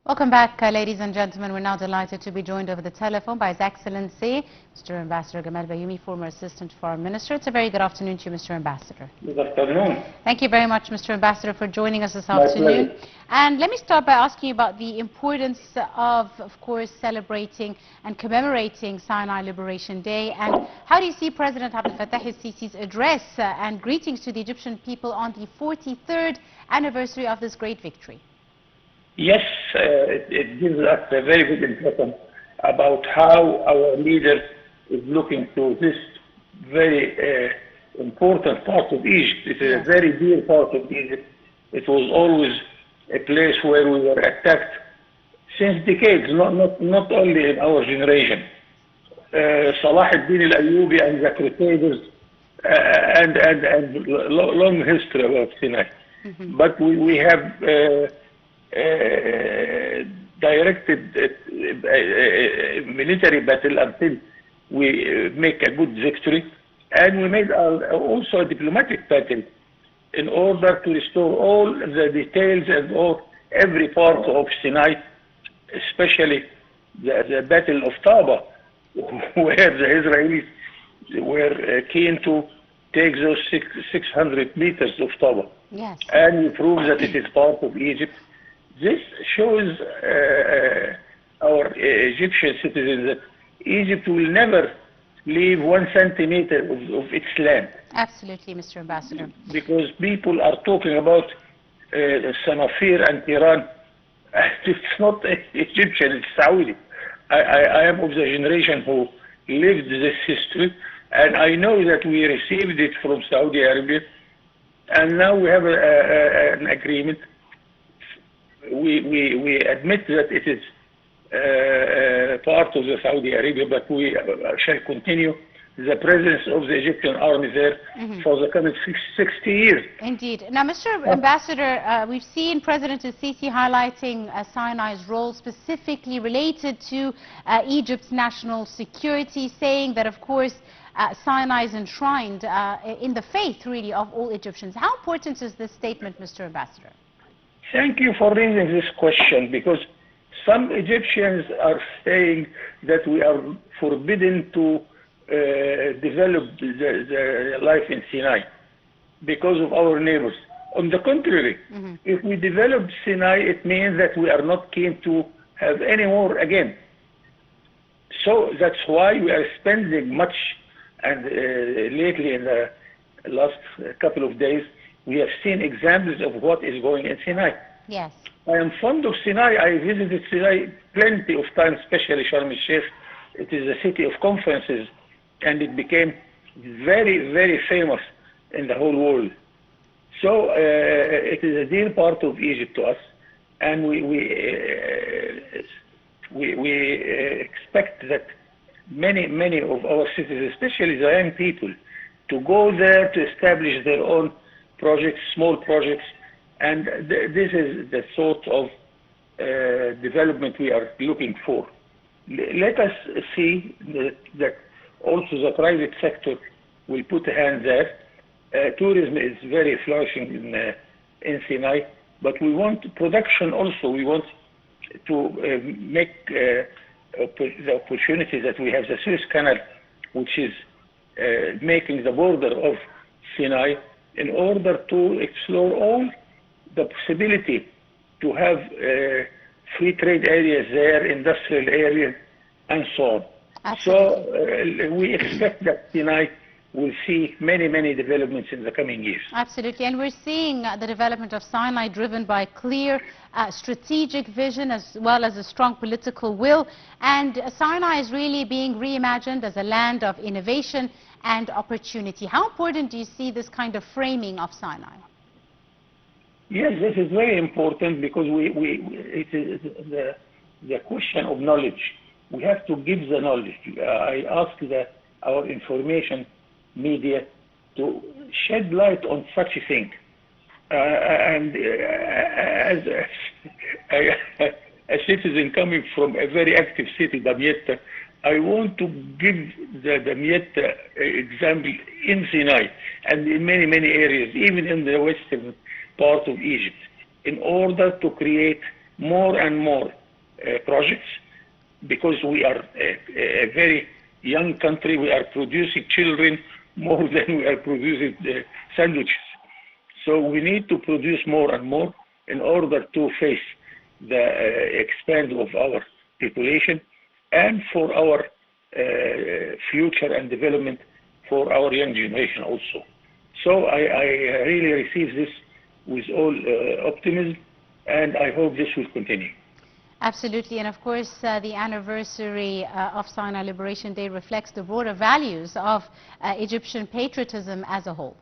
Welcome back, ladies and gentlemen. We're now delighted to be joined over the telephone by His Excellency, Mr. Ambassador Gamal Baioumy, former Assistant Foreign Minister. It's a very good afternoon to you, Mr. Ambassador. Good afternoon. Thank you very much, Mr. Ambassador, for joining us this My afternoon. pleasure. And let me start by asking you about the importance of course, celebrating and commemorating Sinai Liberation Day. And how do you see President Abdel Fattah el-Sisi's address and greetings to the Egyptian people on the 43rd anniversary of this great victory? Yes, it gives us a very good impression about how our leader is looking to this very important part of Egypt. It is a very dear part of Egypt. It was always a place where we were attacked since decades, not only in our generation. Salah ad-Din al-Ayyubi and the Crusaders and long history about Sinai. But we have directed military battle until we make a good victory, and we made also a diplomatic battle in order to restore all the details and every part of Sinai, especially the Battle of Taba, where the Israelis were keen to take those 600 meters of Taba. Yes. And we prove that it is part of Egypt. This shows our Egyptian citizens that Egypt will never leave 1 centimeter of its land. Absolutely, Mr. Ambassador. Because people are talking about Sanafir and Iran. It's not Egyptian, it's Saudi. I am of the generation who lived this history, and I know that we received it from Saudi Arabia, and now we have an agreement. We admit that it is part of the Saudi Arabia, but we shall continue the presence of the Egyptian army there for the coming 60 years. Indeed. Now, Mr. Ambassador, we've seen President el-Sisi highlighting Sinai's role specifically related to Egypt's national security, saying that, of course, Sinai is enshrined in the faith, really, of all Egyptians. How important is this statement, Mr. Ambassador? Thank you for raising this question, because some Egyptians are saying that we are forbidden to develop the life in Sinai because of our neighbors. On the contrary, if we develop Sinai, it means that we are not keen to have any more again. So that's why we are spending much, and lately in the last couple of days, we have seen examples of what is going in Sinai. Yes. I am fond of Sinai. I visited Sinai plenty of times, especially Sharm el-Sheikh. It is a city of conferences, and it became very, very famous in the whole world. So it is a dear part of Egypt to us, and we expect that many of our citizens, especially the young people, to go there to establish their own projects, small projects, and this is the sort of development we are looking for. Let us see that also the private sector will put a hand there. Tourism is very flourishing in Sinai, but we want production also. We want to make the opportunity that we have the Suez Canal, which is making the border of Sinai, in order to explore all the possibility to have free trade areas there, industrial areas, and so on. Absolutely. So we expect that Sinai will see many developments in the coming years. Absolutely, and we're seeing the development of Sinai driven by clear strategic vision as well as a strong political will, and Sinai is really being reimagined as a land of innovation and opportunity. How important do you see this kind of framing of Sinai? Yes, this is very important, because it is the question of knowledge. We have to give the knowledge. I ask our information media to shed light on such a thing. And as a citizen coming from a very active city, Damietta, I want to give the Damietta example in Sinai and in many areas, even in the western part of Egypt, in order to create more and more projects, because we are a very young country. We are producing children more than we are producing sandwiches. So we need to produce more and more in order to face the expand of our population and for our future and development for our young generation also. So I really receive this with all optimism, and I hope this will continue. Absolutely, and of course the anniversary of Sinai Liberation Day reflects the broader values of Egyptian patriotism as a whole.